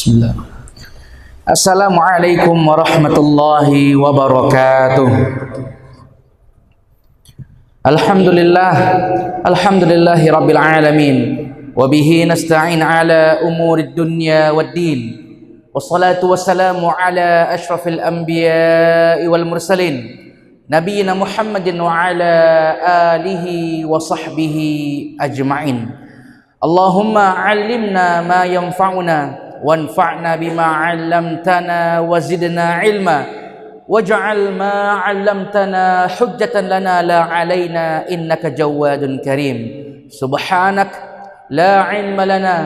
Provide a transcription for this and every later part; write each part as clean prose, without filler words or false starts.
Bismillah. Assalamualaikum warahmatullahi wabarakatuh. Alhamdulillahi rabbil alamin. Wabihi nasta'in ala umurid dunya waddin. Wassalatu wassalamu ala ashrafil anbiya'i wal mursalin, Nabiyyina Muhammadin wa ala alihi wa sahbihi ajma'in. Allahumma allimna ma yanfa'una wanfa'na bima 'allamtana wa zidna 'ilma waj'al ma 'allamtana hujjatan lana la 'alaina innaka jawadun karim. Subhanak la 'ilma lana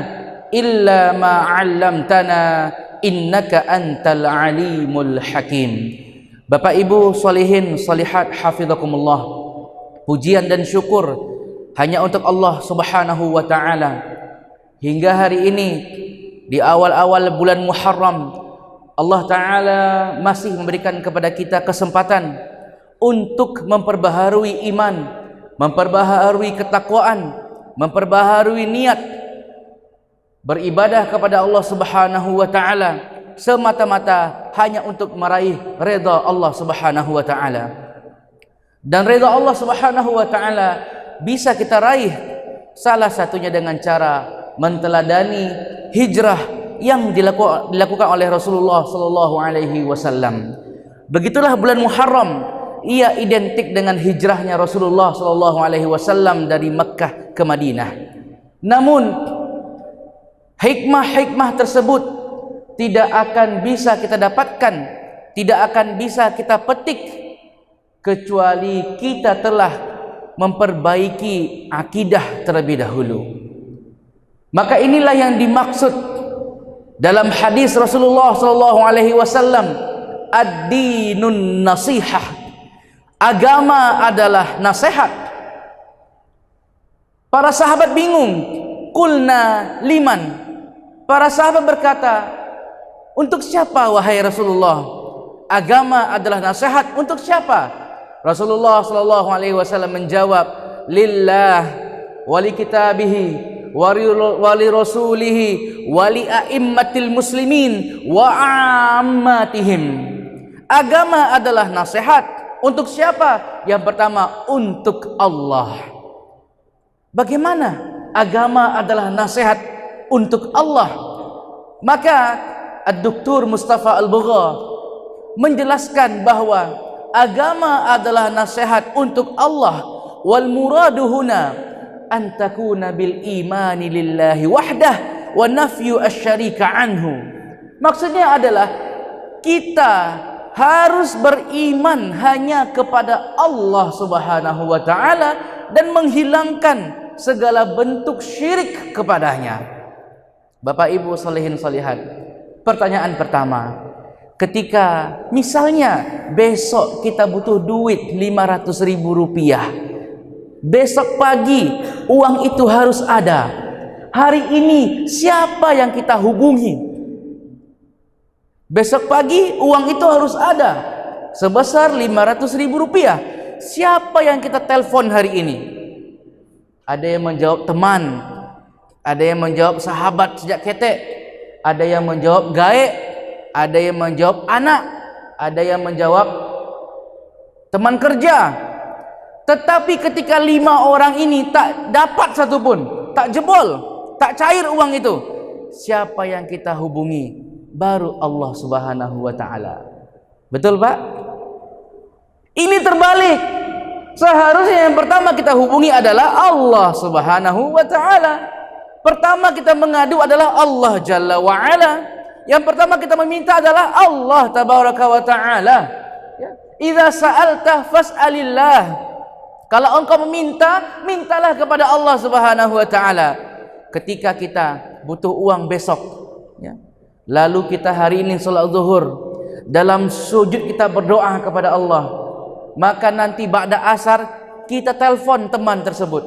illa ma 'allamtana innaka antal 'alimul hakim. Bapak Ibu sholihin sholihat hafizakumullah, pujian dan syukur hanya untuk Allah Subhanahu wa ta'ala. Hingga hari ini di awal-awal bulan Muharram, Allah Ta'ala masih memberikan kepada kita kesempatan untuk memperbaharui iman, memperbaharui ketakwaan, memperbaharui niat beribadah kepada Allah Subhanahu wa ta'ala semata-mata hanya untuk meraih redha Allah Subhanahu wa ta'ala. Dan redha Allah Subhanahu wa ta'ala bisa kita raih salah satunya dengan cara menteladani hijrah yang dilakukan oleh Rasulullah sallallahu alaihi wasallam. Begitulah bulan Muharram, ia identik dengan hijrahnya Rasulullah sallallahu alaihi wasallam dari Mekkah ke Madinah. Namun hikmah-hikmah tersebut tidak akan bisa kita dapatkan, tidak akan bisa kita petik kecuali kita telah memperbaiki akidah terlebih dahulu. Maka inilah yang dimaksud dalam hadis Rasulullah sallallahu alaihi wasallam, ad-dinun nasihah. Agama adalah nasihat. Para sahabat bingung, qulna liman. Para sahabat berkata, untuk siapa wahai Rasulullah? Agama adalah nasihat untuk siapa? Rasulullah sallallahu alaihi wasallam menjawab, lillah wali kitabihi wali rasulihi wali a'immatil muslimin wa ammatihim. Agama adalah nasihat untuk siapa? Yang pertama, untuk Allah. Bagaimana agama adalah nasihat untuk Allah? Maka Ad-Doktor Mustafa Al-Bugha menjelaskan bahwa agama adalah nasihat untuk Allah. Wal muradu huna an takuna bil imani lillahi wahdah wa nafyu asyarika anhu. Maksudnya adalah kita harus beriman hanya kepada Allah Subhanahu wa ta'ala dan menghilangkan segala bentuk syirik kepadanya. Bapak Ibu sholihin sholihat, pertanyaan pertama, ketika misalnya besok kita butuh duit 500.000 rupiah, besok pagi uang itu harus ada. Hari ini siapa yang kita hubungi? Besok pagi uang itu harus ada sebesar 500.000 rupiah. Siapa yang kita telepon hari ini? Ada yang menjawab teman, ada yang menjawab sahabat sejak ketek, ada yang menjawab gaek, ada yang menjawab anak, ada yang menjawab teman kerja. Tetapi ketika 5 orang ini tak dapat satupun, tak jebol, tak cair uang itu, siapa yang kita hubungi? Baru Allah Subhanahu wa ta'ala. Betul Pak? Ini terbalik. Seharusnya yang pertama kita hubungi adalah Allah Subhanahu wa ta'ala. Pertama kita mengadu adalah Allah Jalla wa Ala. Yang pertama kita meminta adalah Allah Tabaraka wa ta'ala. Idza sa'alta fas'alillah. Kalau engkau meminta, mintalah kepada Allah Subhanahu wa ta'ala. Ketika kita butuh uang besok, ya, lalu kita hari ini salat zuhur, dalam sujud kita berdoa kepada Allah, maka nanti ba'da asar kita telepon teman tersebut.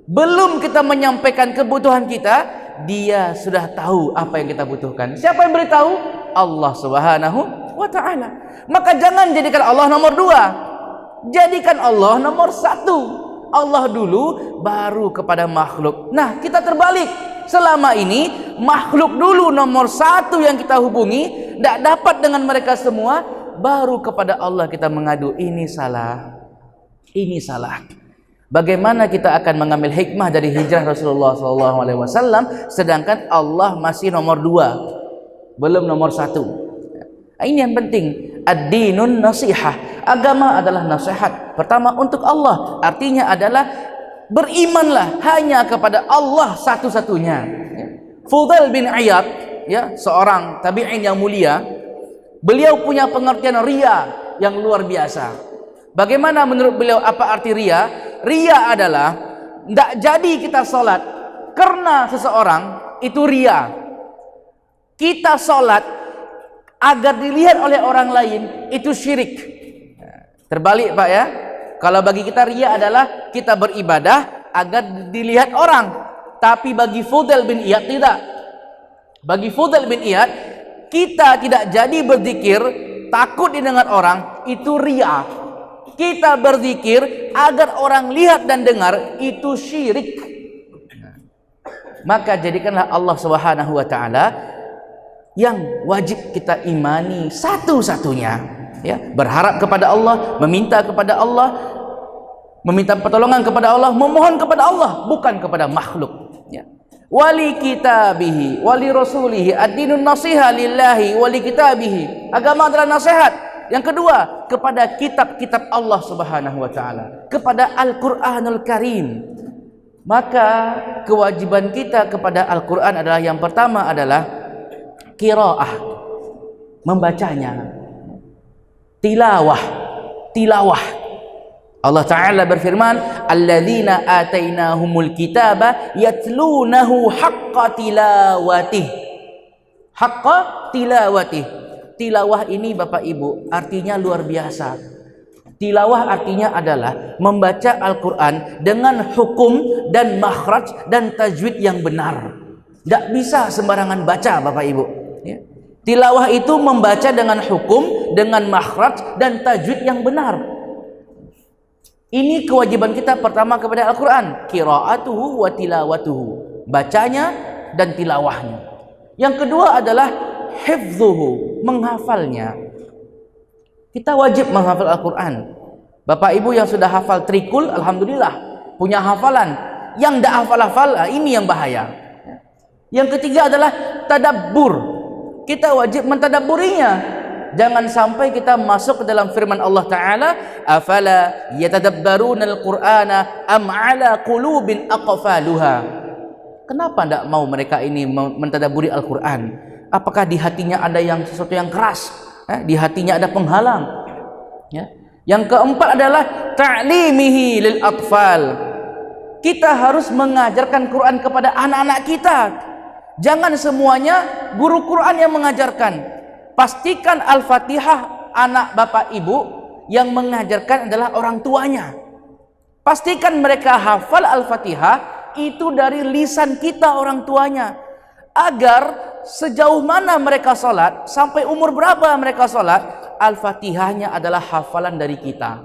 Belum kita menyampaikan kebutuhan kita, dia sudah tahu apa yang kita butuhkan. Siapa yang beritahu? Allah Subhanahu wa ta'ala. Maka jangan jadikan Allah nomor 2, jadikan Allah nomor 1. Allah dulu baru kepada makhluk. Nah, kita terbalik. Selama ini makhluk dulu nomor satu yang kita hubungi, tidak dapat dengan mereka semua, baru kepada Allah kita mengadu, ini salah, ini salah. Bagaimana kita akan mengambil hikmah dari hijrah Rasulullah SAW sedangkan Allah masih nomor dua, belum nomor satu. Ini yang penting. Ad-dinun nasihah, agama adalah nasihat. Pertama untuk Allah, artinya adalah berimanlah hanya kepada Allah satu-satunya. Fudail bin Iyad, ya, seorang tabi'in yang mulia, beliau punya pengertian riya yang luar biasa. Bagaimana menurut beliau apa arti riya? Riya adalah tidak jadi kita sholat karena seseorang, itu riya. Kita sholat agar dilihat oleh orang lain, itu syirik. Terbalik Pak ya. Kalau bagi kita riya adalah kita beribadah agar dilihat orang. Tapi bagi Fudail bin Iyad tidak. Bagi Fudail bin Iyad, kita tidak jadi berzikir takut didengar orang, itu riya. Kita berzikir agar orang lihat dan dengar, itu syirik. Maka jadikanlah Allah Subhanahu wa taala yang wajib kita imani satu-satunya, ya, berharap kepada Allah, meminta kepada Allah, meminta pertolongan kepada Allah, memohon kepada Allah, bukan kepada makhluk, ya. Wali kitabihi wali rasulihi, ad-dinun nasiha lillahi wali kitabihi, agama adalah nasihat. Yang kedua, kepada kitab-kitab Allah Subhanahu wa taala, kepada Al-Qur'anul Karim. Maka kewajiban kita kepada Al-Qur'an adalah, yang pertama adalah qiraah, membacanya. Tilawah. Allah Ta'ala berfirman, alladzina atainahumul kitaba yatlunahu haqqa tilawatih. Haqqa tilawatih. Tilawah ini Bapak Ibu artinya luar biasa. Tilawah artinya adalah membaca Al-Quran dengan hukum dan makhraj dan tajwid yang benar. Tidak bisa sembarangan baca Bapak Ibu, ya. Tilawah itu membaca dengan hukum, dengan makhraj dan tajwid yang benar. Ini kewajiban kita pertama kepada Al-Quran, qiraatuhu wa tilawatuhu, bacanya dan tilawahnya. Yang kedua adalah hifdzuhu, menghafalnya. Kita wajib menghafal Al-Quran. Bapak Ibu yang sudah hafal trikul, alhamdulillah, punya hafalan. Yang tidak hafal-hafal, ini yang bahaya. Yang ketiga adalah tadabbur. Kita wajib mentadabburinya. Jangan sampai kita masuk ke dalam firman Allah Ta'ala, afala yatadabbarunal qur'ana am ala qulubin aqfaluha. Kenapa tidak mau mereka ini mentadabburi Al-Quran? Apakah di hatinya ada yang sesuatu yang keras? Di hatinya ada penghalang, ya. Yang keempat adalah ta'limihi lil atfal. Kita harus mengajarkan Quran kepada anak-anak kita. Jangan semuanya guru Quran yang mengajarkan. Pastikan Al-Fatihah anak Bapak Ibu yang mengajarkan adalah orang tuanya. Pastikan mereka hafal Al-Fatihah itu dari lisan kita orang tuanya, agar sejauh mana mereka sholat, sampai umur berapa mereka sholat, Al-Fatihahnya adalah hafalan dari kita,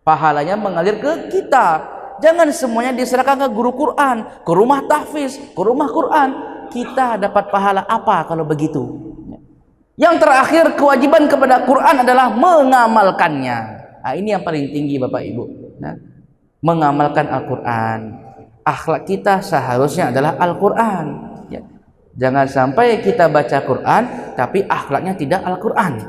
pahalanya mengalir ke kita. Jangan semuanya diserahkan ke guru Quran, ke rumah tahfiz, ke rumah Quran. Kita dapat pahala apa kalau begitu? Yang terakhir, kewajiban kepada Quran adalah mengamalkannya. Nah, ini yang paling tinggi Bapak Ibu, nah, mengamalkan Al-Quran. Akhlak kita seharusnya adalah Al-Quran, ya. Jangan sampai kita baca Quran tapi akhlaknya tidak Al-Quran.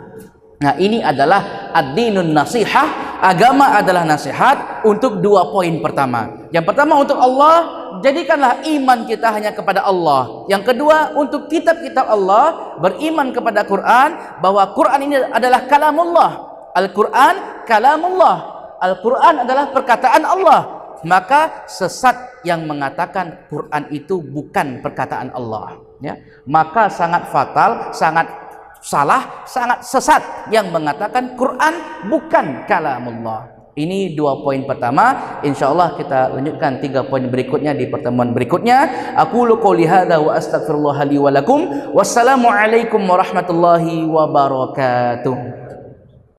Nah, ini adalah ad-dinun nasihah, agama adalah nasihat untuk dua poin pertama. Yang pertama untuk Allah, jadikanlah iman kita hanya kepada Allah. Yang kedua untuk kitab-kitab Allah, beriman kepada Quran, bahwa Quran ini adalah kalamullah. Al-Quran kalamullah. Al-Quran adalah perkataan Allah. Maka sesat yang mengatakan Quran itu bukan perkataan Allah, ya. Maka sangat fatal, sangat salah, sangat sesat yang mengatakan Quran bukan kalamullah. Ini dua poin pertama. InsyaAllah kita lanjutkan 3 poin berikutnya di pertemuan berikutnya. Aqulu qouli hadza wa astaghfirullah li wa lakum. Wassalamualaikum warahmatullahi wabarakatuh.